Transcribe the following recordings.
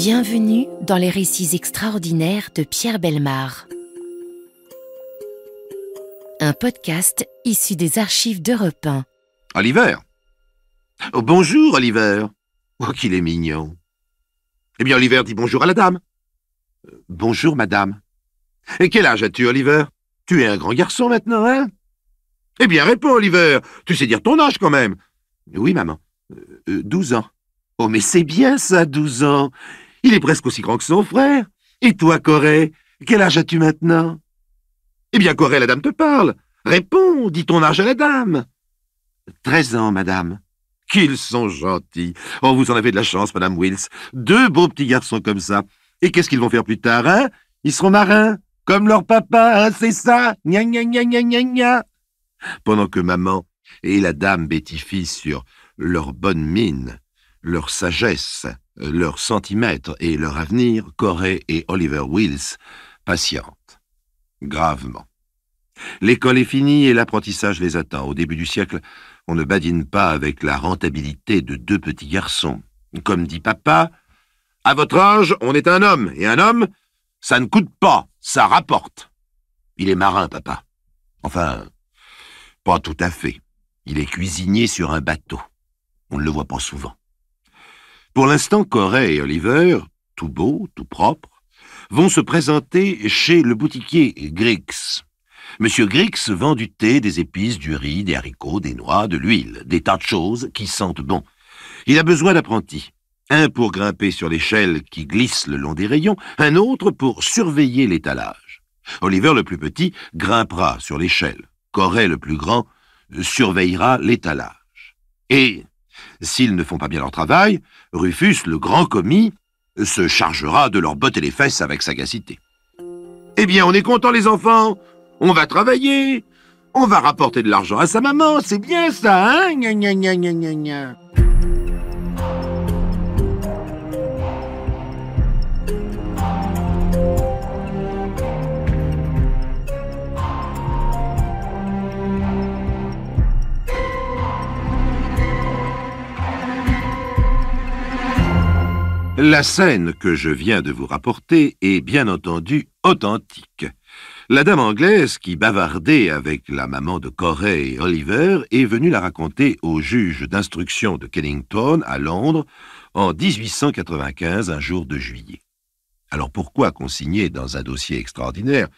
Bienvenue dans les récits extraordinaires de Pierre Bellemare. Un podcast issu des archives d'Europe 1. Oliver. Oh, bonjour, Oliver. Oh, qu'il est mignon. Eh bien, Oliver dit bonjour à la dame. Bonjour, madame. Et quel âge as-tu, Oliver? Tu es un grand garçon maintenant, hein? Eh bien, réponds, Oliver. Tu sais dire ton âge, quand même. Oui, maman. 12 ans. Oh, mais c'est bien ça, 12 ans. Il est presque aussi grand que son frère. Et toi, Corée, quel âge as-tu maintenant? Eh bien, Corée, la dame te parle. Réponds, dis ton âge à la dame. 13 ans, madame. Qu'ils sont gentils. Oh, vous en avez de la chance, madame Wills. 2 beaux petits garçons comme ça. Et qu'est-ce qu'ils vont faire plus tard, hein? Ils seront marins, comme leur papa, hein, c'est ça? Gna gna gna gna gna gna. Pendant que maman et la dame bêtifient sur leur bonne mine, leur sagesse, leur centimètre et leur avenir, Corey et Oliver Wills patientent. Gravement. L'école est finie et l'apprentissage les attend. Au début du siècle, on ne badine pas avec la rentabilité de 2 petits garçons. Comme dit papa, à votre âge, on est un homme, et un homme, ça ne coûte pas, ça rapporte. Il est marin, papa. Enfin, pas tout à fait. Il est cuisinier sur un bateau. On ne le voit pas souvent. Pour l'instant, Corey et Oliver, tout beaux, tout propres, vont se présenter chez le boutiquier Griggs. Monsieur Griggs vend du thé, des épices, du riz, des haricots, des noix, de l'huile, des tas de choses qui sentent bon. Il a besoin d'apprentis. Un pour grimper sur l'échelle qui glisse le long des rayons, un autre pour surveiller l'étalage. Oliver, le plus petit, grimpera sur l'échelle. Corey, le plus grand, surveillera l'étalage. Et s'ils ne font pas bien leur travail, Rufus, le grand commis, se chargera de leur botter les fesses avec sagacité. Eh bien, on est contents, les enfants. On va travailler. On va rapporter de l'argent à sa maman. C'est bien ça, hein? Gna gna gna gna gna gna. La scène que je viens de vous rapporter est bien entendu authentique. La dame anglaise qui bavardait avec la maman de Corey et Oliver est venue la raconter au juge d'instruction de Kennington à Londres en 1895, un jour de juillet. Alors pourquoi consigner dans un dossier extraordinaire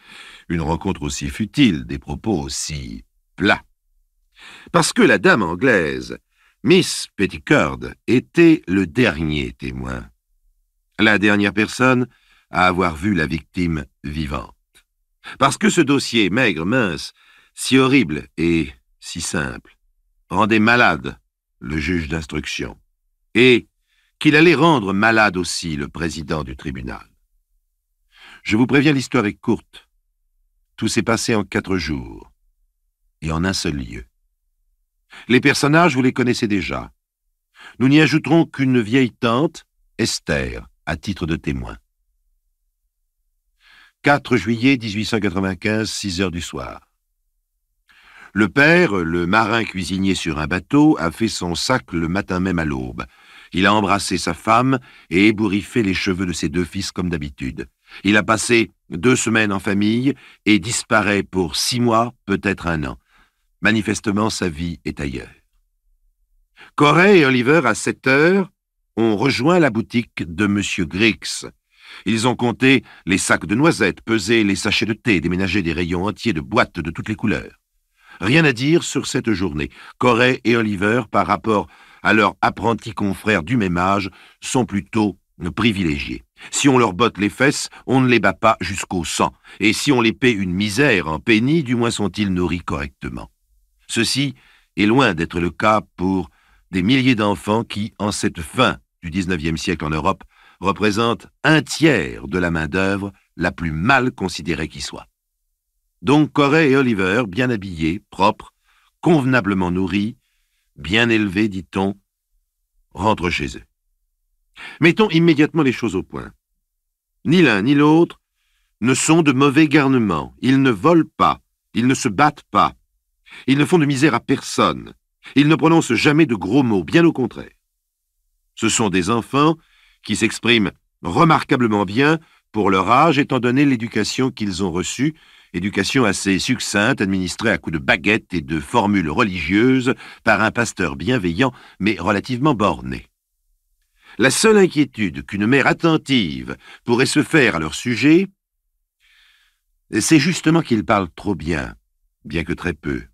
une rencontre aussi futile, des propos aussi plats? Parce que la dame anglaise, Miss Petticord, était le dernier témoin. La dernière personne à avoir vu la victime vivante. Parce que ce dossier maigre, mince, si horrible et si simple, rendait malade le juge d'instruction, et qu'il allait rendre malade aussi le président du tribunal. Je vous préviens, l'histoire est courte. Tout s'est passé en 4 jours, et en un seul lieu. Les personnages, vous les connaissez déjà. Nous n'y ajouterons qu'une vieille tante, Esther, à titre de témoin. 4 juillet 1895, 6 heures du soir. Le père, le marin cuisinier sur un bateau, a fait son sac le matin même à l'aube. Il a embrassé sa femme et ébouriffé les cheveux de ses 2 fils comme d'habitude. Il a passé 2 semaines en famille et disparaît pour 6 mois, peut-être 1 an. Manifestement, sa vie est ailleurs. Corey et Oliver, à 7 heures, ont rejoint la boutique de M. Griggs. Ils ont compté les sacs de noisettes, pesé les sachets de thé, déménagé des rayons entiers de boîtes de toutes les couleurs. Rien à dire sur cette journée. Corey et Oliver, par rapport à leurs apprentis confrères du même âge, sont plutôt privilégiés. Si on leur botte les fesses, on ne les bat pas jusqu'au sang. Et si on les paie une misère en penny, du moins sont-ils nourris correctement. Ceci est loin d'être le cas pour des milliers d'enfants qui, en cette fin du XIXe siècle en Europe, représentent 1/3 de la main-d'œuvre la plus mal considérée qui soit. Donc Corey et Oliver, bien habillés, propres, convenablement nourris, bien élevés, dit-on, rentrent chez eux. Mettons immédiatement les choses au point. Ni l'un ni l'autre ne sont de mauvais garnements. Ils ne volent pas, ils ne se battent pas, ils ne font de misère à personne. Ils ne prononcent jamais de gros mots, bien au contraire. Ce sont des enfants qui s'expriment remarquablement bien pour leur âge étant donné l'éducation qu'ils ont reçue, éducation assez succincte administrée à coups de baguettes et de formules religieuses par un pasteur bienveillant mais relativement borné. La seule inquiétude qu'une mère attentive pourrait se faire à leur sujet, c'est justement qu'ils parlent trop bien, bien que très peu.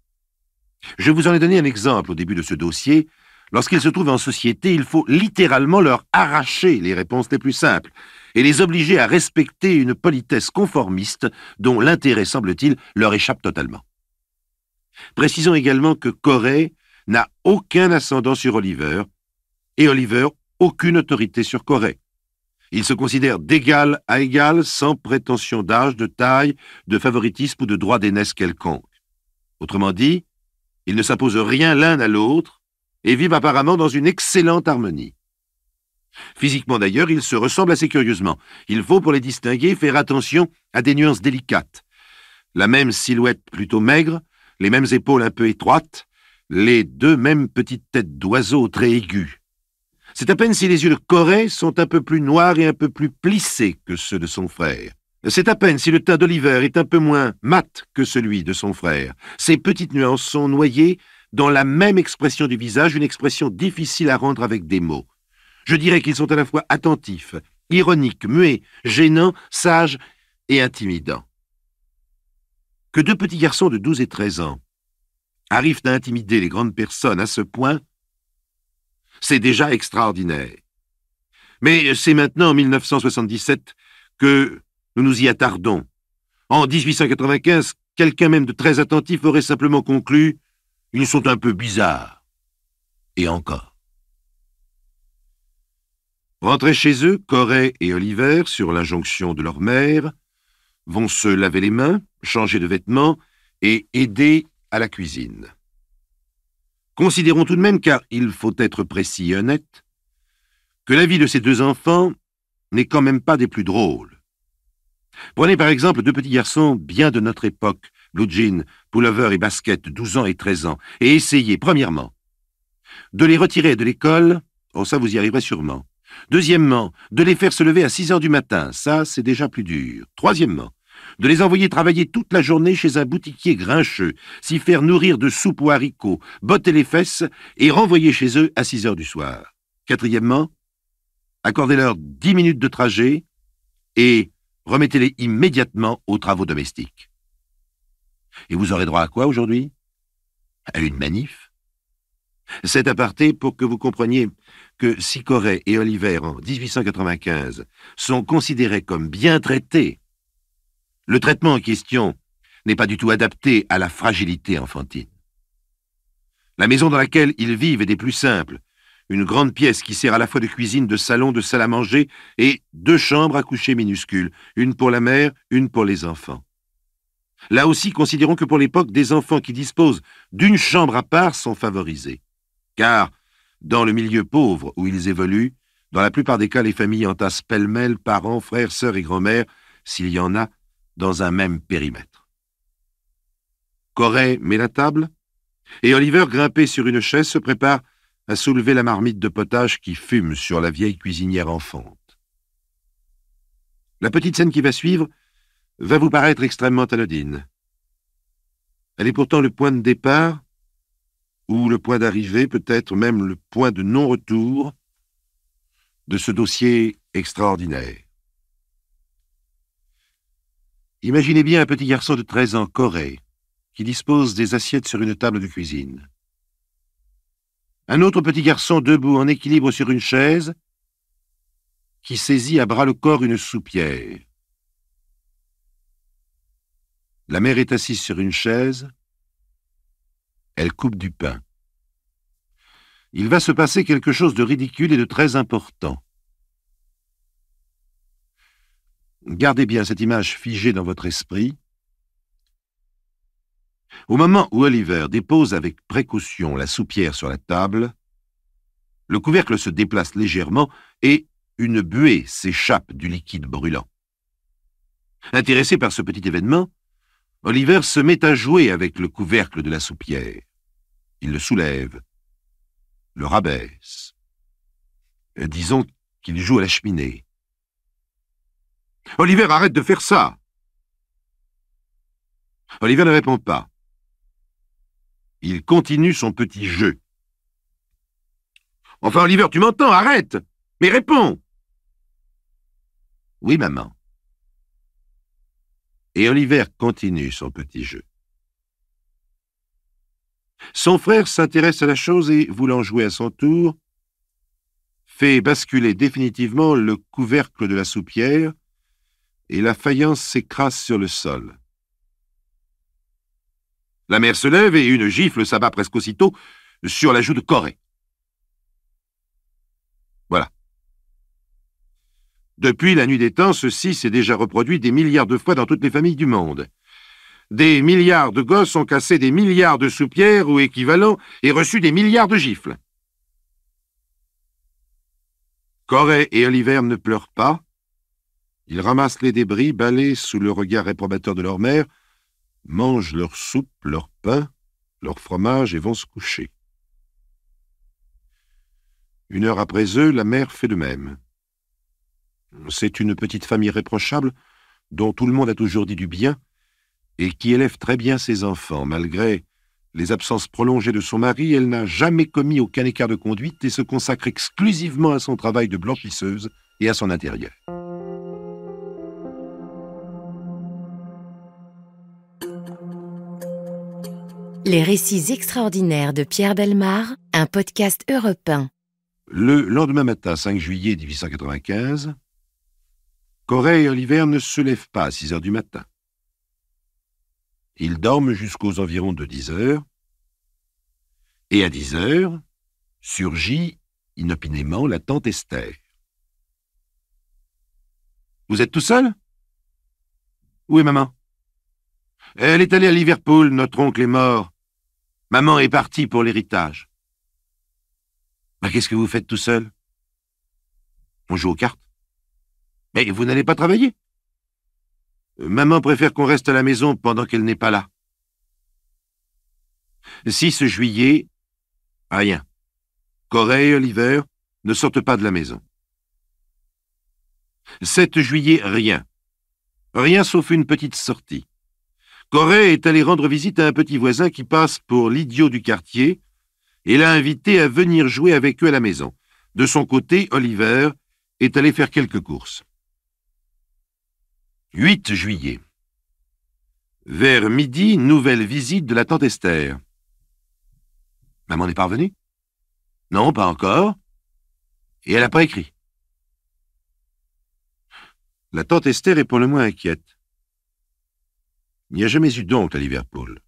Je vous en ai donné un exemple au début de ce dossier. Lorsqu'ils se trouvent en société, il faut littéralement leur arracher les réponses les plus simples et les obliger à respecter une politesse conformiste dont l'intérêt, semble-t-il, leur échappe totalement. Précisons également que Corey n'a aucun ascendant sur Oliver et Oliver aucune autorité sur Corey. Ils se considèrent d'égal à égal, sans prétention d'âge, de taille, de favoritisme ou de droit d'aînesse quelconque. Autrement dit, ils ne s'imposent rien l'un à l'autre et vivent apparemment dans une excellente harmonie. Physiquement d'ailleurs, ils se ressemblent assez curieusement. Il faut, pour les distinguer, faire attention à des nuances délicates. La même silhouette plutôt maigre, les mêmes épaules un peu étroites, les deux mêmes petites têtes d'oiseaux très aiguës. C'est à peine si les yeux de Corey sont un peu plus noirs et un peu plus plissés que ceux de son frère. C'est à peine si le teint d'Oliver est un peu moins mat que celui de son frère. Ces petites nuances sont noyées dans la même expression du visage, une expression difficile à rendre avec des mots. Je dirais qu'ils sont à la fois attentifs, ironiques, muets, gênants, sages et intimidants. Que deux petits garçons de 12 et 13 ans arrivent à intimider les grandes personnes à ce point, c'est déjà extraordinaire. Mais c'est maintenant, en 1977, que nous nous y attardons. En 1895, quelqu'un même de très attentif aurait simplement conclu « Ils sont un peu bizarres. » Et encore. Rentrés chez eux, Corey et Oliver, sur l'injonction de leur mère, vont se laver les mains, changer de vêtements et aider à la cuisine. Considérons tout de même, car il faut être précis et honnête, que la vie de ces deux enfants n'est quand même pas des plus drôles. Prenez par exemple deux petits garçons bien de notre époque, Blue Jean, Pullover et Basket, 12 ans et 13 ans, et essayez, premièrement, de les retirer de l'école, oh ça vous y arriverez sûrement. Deuxièmement, de les faire se lever à 6 heures du matin, ça c'est déjà plus dur. Troisièmement, de les envoyer travailler toute la journée chez un boutiquier grincheux, s'y faire nourrir de soupe ou haricots, botter les fesses et renvoyer chez eux à 6 heures du soir. Quatrièmement, accordez-leur 10 minutes de trajet et remettez-les immédiatement aux travaux domestiques. Et vous aurez droit à quoi aujourd'hui? À une manif. Cet aparté pour que vous compreniez que si Corey et Oliver, en 1895, sont considérés comme bien traités, le traitement en question n'est pas du tout adapté à la fragilité enfantine. La maison dans laquelle ils vivent est des plus simples, une grande pièce qui sert à la fois de cuisine, de salon, de salle à manger et 2 chambres à coucher minuscules, une pour la mère, une pour les enfants. Là aussi, considérons que pour l'époque, des enfants qui disposent d'une chambre à part sont favorisés. Car, dans le milieu pauvre où ils évoluent, dans la plupart des cas, les familles entassent pêle-mêle parents, frères, sœurs et grand-mères, s'il y en a, dans un même périmètre. Corey met la table, et Oliver, grimpé sur une chaise, se prépare à soulever la marmite de potage qui fume sur la vieille cuisinière enfante. La petite scène qui va suivre va vous paraître extrêmement anodine. Elle est pourtant le point de départ, ou le point d'arrivée, peut-être même le point de non-retour de ce dossier extraordinaire. Imaginez bien un petit garçon de 13 ans, Corey, qui dispose des assiettes sur une table de cuisine. Un autre petit garçon debout en équilibre sur une chaise, qui saisit à bras-le-corps une soupière. La mère est assise sur une chaise, elle coupe du pain. Il va se passer quelque chose de ridicule et de très important. Gardez bien cette image figée dans votre esprit. Au moment où Oliver dépose avec précaution la soupière sur la table, le couvercle se déplace légèrement et une buée s'échappe du liquide brûlant. Intéressé par ce petit événement, Oliver se met à jouer avec le couvercle de la soupière. Il le soulève, le rabaisse. Disons qu'il joue à la cheminée. Oliver, arrête de faire ça. Oliver ne répond pas. Il continue son petit jeu. Enfin, Oliver, tu m'entends, arrête! Mais réponds! Oui, maman. Et Oliver continue son petit jeu. Son frère s'intéresse à la chose et, voulant jouer à son tour, fait basculer définitivement le couvercle de la soupière et la faïence s'écrase sur le sol. La mère se lève et une gifle s'abat presque aussitôt sur la joue de Corey. Voilà. Depuis la nuit des temps, ceci s'est déjà reproduit des milliards de fois dans toutes les familles du monde. Des milliards de gosses ont cassé des milliards de soupières ou équivalents et reçu des milliards de gifles. Corey et Oliver ne pleurent pas. Ils ramassent les débris, balayent sous le regard réprobateur de leur mère, mangent leur soupe, leur pain, leur fromage et vont se coucher. 1 heure après eux, la mère fait de même. C'est une petite famille irréprochable dont tout le monde a toujours dit du bien et qui élève très bien ses enfants. Malgré les absences prolongées de son mari, elle n'a jamais commis aucun écart de conduite et se consacre exclusivement à son travail de blanchisseuse et à son intérieur. Les récits extraordinaires de Pierre Bellemare, un podcast Europe 1. Le lendemain matin, 5 juillet 1895, Corey et Oliver ne se lèvent pas à 6 heures du matin. Ils dorment jusqu'aux environs de 10 heures, et à 10 heures, surgit inopinément la tante Esther. « Vous êtes tout seul ? » ?»« Où est maman ? » ?»« Elle est allée à Liverpool, notre oncle est mort. Maman est partie pour l'héritage. »« Ben, qu'est-ce que vous faites tout seul ? » ?»« On joue aux cartes. »« Mais vous n'allez pas travailler ? » ?»« Maman préfère qu'on reste à la maison pendant qu'elle n'est pas là. » 6 juillet, rien. Corey et Oliver ne sortent pas de la maison. 7 juillet, rien. Rien sauf une petite sortie. Corey est allé rendre visite à un petit voisin qui passe pour l'idiot du quartier et l'a invité à venir jouer avec eux à la maison. De son côté, Oliver est allé faire quelques courses. 8 juillet. Vers midi, nouvelle visite de la tante Esther. Maman n'est pas revenue ? Non, pas encore. Et elle n'a pas écrit. La tante Esther est pour le moins inquiète. Il n'y a jamais eu d'oncle à Liverpool.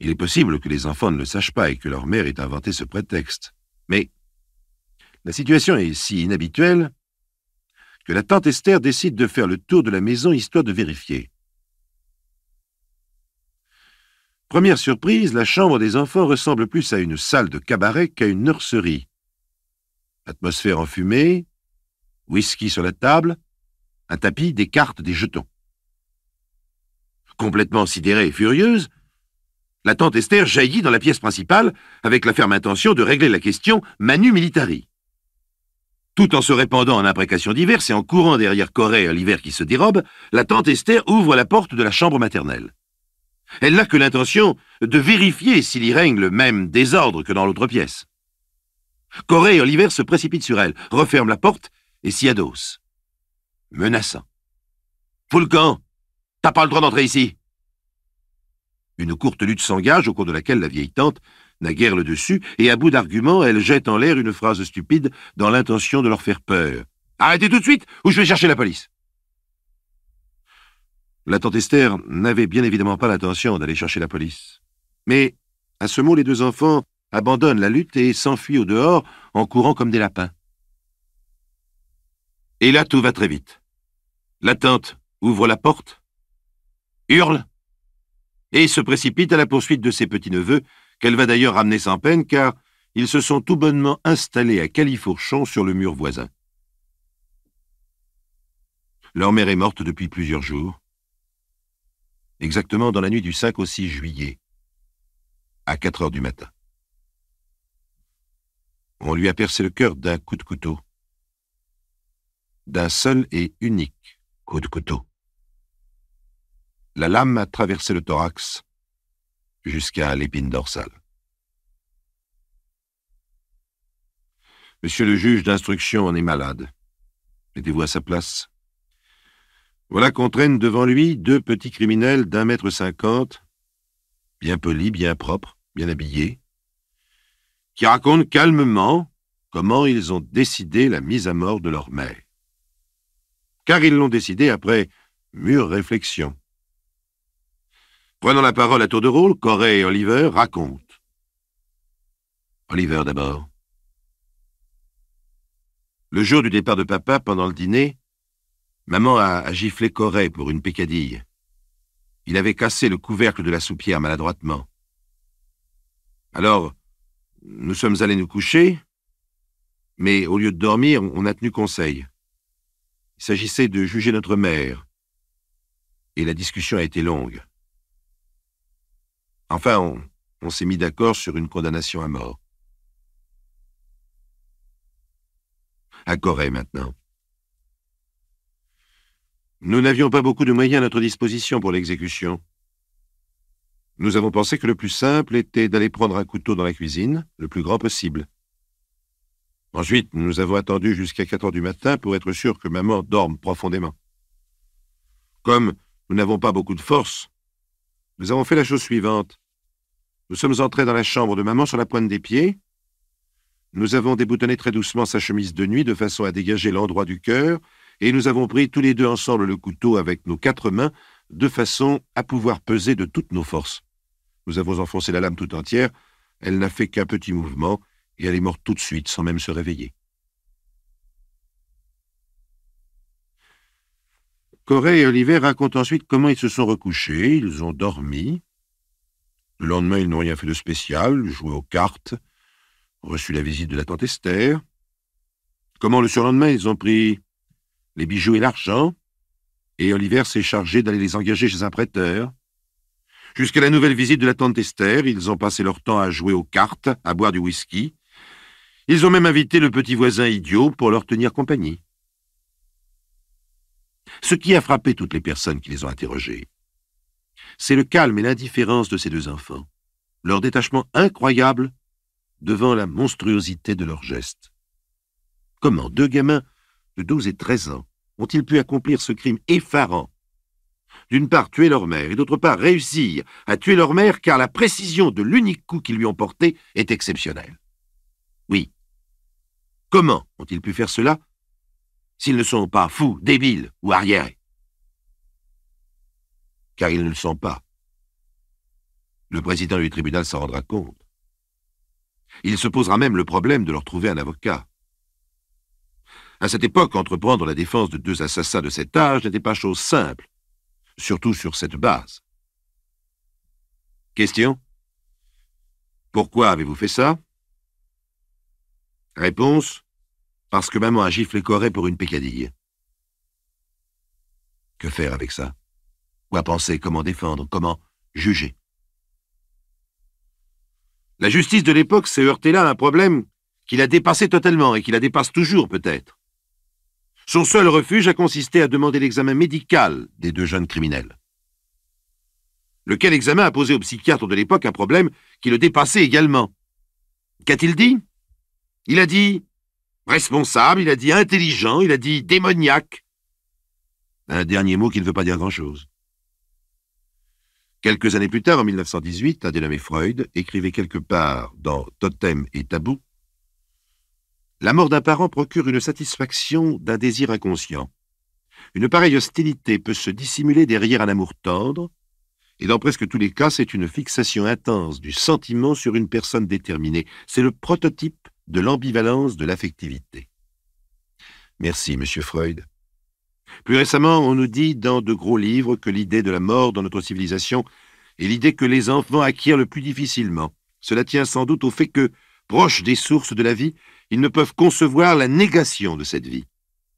Il est possible que les enfants ne le sachent pas et que leur mère ait inventé ce prétexte. Mais la situation est si inhabituelle que la tante Esther décide de faire le tour de la maison histoire de vérifier. Première surprise, la chambre des enfants ressemble plus à une salle de cabaret qu'à une nurserie. Atmosphère enfumée, whisky sur la table, un tapis, des cartes, des jetons. Complètement sidérée et furieuse, la tante Esther jaillit dans la pièce principale avec la ferme intention de régler la question manu militari. Tout en se répandant en imprécations diverses et en courant derrière Corey et Oliver qui se dérobent, la tante Esther ouvre la porte de la chambre maternelle. Elle n'a que l'intention de vérifier s'il y règne le même désordre que dans l'autre pièce. Corey et Oliver se précipitent sur elle, referment la porte et s'y adossent. Menaçant. « Fous le camp! T'as pas le droit d'entrer ici !» Une courte lutte s'engage au cours de laquelle la vieille tante n'a guère le dessus et à bout d'arguments, elle jette en l'air une phrase stupide dans l'intention de leur faire peur. « Arrêtez tout de suite ou je vais chercher la police !» La tante Esther n'avait bien évidemment pas l'intention d'aller chercher la police. Mais, à ce mot, les deux enfants abandonnent la lutte et s'enfuient au dehors en courant comme des lapins. Et là, tout va très vite. La tante ouvre la porte, hurle, et se précipite à la poursuite de ses petits-neveux, qu'elle va d'ailleurs ramener sans peine, car ils se sont tout bonnement installés à califourchon sur le mur voisin. Leur mère est morte depuis plusieurs jours, exactement dans la nuit du 5 au 6 juillet, à 4 heures du matin. On lui a percé le cœur d'un coup de couteau. d'un seul et unique coup de couteau. La lame a traversé le thorax jusqu'à l'épine dorsale. Monsieur le juge d'instruction en est malade. Mettez-vous à sa place. Voilà qu'on traîne devant lui 2 petits criminels d'1,50 m, bien polis, bien propres, bien habillés, qui racontent calmement comment ils ont décidé la mise à mort de leur mère. Car ils l'ont décidé après mûre réflexion. Prenant la parole à tour de rôle, Corey et Oliver racontent. Oliver d'abord. Le jour du départ de papa, pendant le dîner, maman a giflé Corey pour une peccadille. Il avait cassé le couvercle de la soupière maladroitement. Alors, nous sommes allés nous coucher, mais au lieu de dormir, on a tenu conseil. Il s'agissait de juger notre mère, et la discussion a été longue. Enfin, on s'est mis d'accord sur une condamnation à mort. À Corey maintenant. Nous n'avions pas beaucoup de moyens à notre disposition pour l'exécution. Nous avons pensé que le plus simple était d'aller prendre un couteau dans la cuisine, le plus grand possible. Ensuite, nous avons attendu jusqu'à 4 heures du matin pour être sûrs que maman dorme profondément. Comme nous n'avons pas beaucoup de force, nous avons fait la chose suivante. Nous sommes entrés dans la chambre de maman sur la pointe des pieds. Nous avons déboutonné très doucement sa chemise de nuit de façon à dégager l'endroit du cœur, et nous avons pris tous les 2 ensemble le couteau avec nos 4 mains, de façon à pouvoir peser de toutes nos forces. Nous avons enfoncé la lame tout entière, elle n'a fait qu'un petit mouvement, et elle est morte tout de suite, sans même se réveiller. Corey et Oliver racontent ensuite comment ils se sont recouchés, ils ont dormi. Le lendemain, ils n'ont rien fait de spécial, joué aux cartes, reçu la visite de la tante Esther. Comment le surlendemain, ils ont pris les bijoux et l'argent, et Oliver s'est chargé d'aller les engager chez un prêteur. Jusqu'à la nouvelle visite de la tante Esther, ils ont passé leur temps à jouer aux cartes, à boire du whisky. Ils ont même invité le petit voisin idiot pour leur tenir compagnie. Ce qui a frappé toutes les personnes qui les ont interrogés, c'est le calme et l'indifférence de ces 2 enfants, leur détachement incroyable devant la monstruosité de leurs gestes. Comment 2 gamins de 12 et 13 ans ont-ils pu accomplir ce crime effarant? D'une part, tuer leur mère, et d'autre part, réussir à tuer leur mère car la précision de l'unique coup qu'ils lui ont porté est exceptionnelle. Oui. Comment ont-ils pu faire cela s'ils ne sont pas fous, débiles ou arriérés? Car ils ne le sont pas. Le président du tribunal s'en rendra compte. Il se posera même le problème de leur trouver un avocat. À cette époque, entreprendre la défense de 2 assassins de cet âge n'était pas chose simple, surtout sur cette base. Question? Pourquoi avez-vous fait ça? Réponse? Parce que maman a giflé Corey pour une peccadille. Que faire avec ça? Quoi penser? Comment défendre? Comment juger? La justice de l'époque s'est heurtée là à un problème qui l'a dépassé totalement et qui la dépasse toujours peut-être. Son seul refuge a consisté à demander l'examen médical des 2 jeunes criminels. Lequel examen a posé au psychiatre de l'époque un problème qui le dépassait également. Qu'a-t-il dit? Il a dit responsable, il a dit intelligent, il a dit démoniaque. Un dernier mot qui ne veut pas dire grand-chose. Quelques années plus tard, en 1918, un dénommé Freud écrivait quelque part dans Totem et Tabou: la mort d'un parent procure une satisfaction d'un désir inconscient. Une pareille hostilité peut se dissimuler derrière un amour tendre, et dans presque tous les cas, c'est une fixation intense du sentiment sur une personne déterminée. C'est le prototype de l'ambivalence de l'affectivité. Merci, monsieur Freud. Plus récemment, on nous dit dans de gros livres que l'idée de la mort dans notre civilisation est l'idée que les enfants acquièrent le plus difficilement. Cela tient sans doute au fait que, proches des sources de la vie, ils ne peuvent concevoir la négation de cette vie.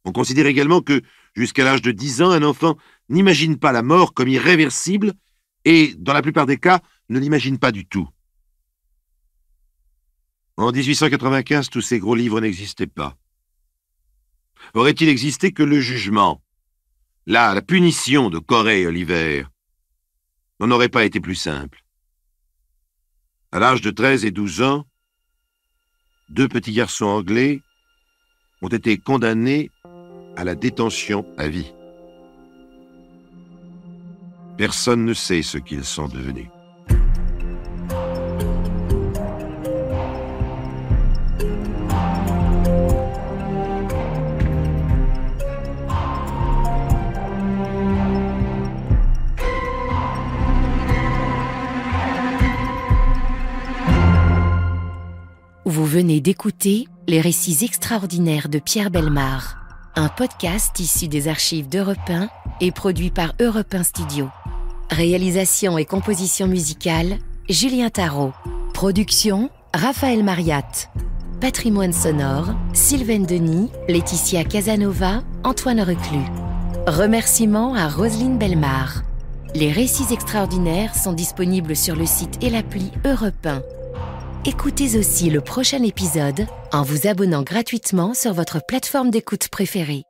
On considère également que, jusqu'à l'âge de 10 ans, un enfant n'imagine pas la mort comme irréversible et, dans la plupart des cas, ne l'imagine pas du tout. En 1895, tous ces gros livres n'existaient pas. aurait-il existé que le jugement, là, la punition de Corey et Oliver, n'aurait pas été plus simple. À l'âge de 13 et 12 ans, 2 petits garçons anglais ont été condamnés à la détention à vie. Personne ne sait ce qu'ils sont devenus. Vous venez d'écouter Les récits extraordinaires de Pierre Bellemare, un podcast issu des archives d'Europe 1 et produit par Europe 1 Studio. Réalisation et composition musicale, Julien Tarot. Production, Raphaël Mariat. Patrimoine sonore, Sylvaine Denis, Laetitia Casanova, Antoine Reclus. Remerciements à Roselyne Bellemare. Les récits extraordinaires sont disponibles sur le site et l'appli Europe 1. Écoutez aussi le prochain épisode en vous abonnant gratuitement sur votre plateforme d'écoute préférée.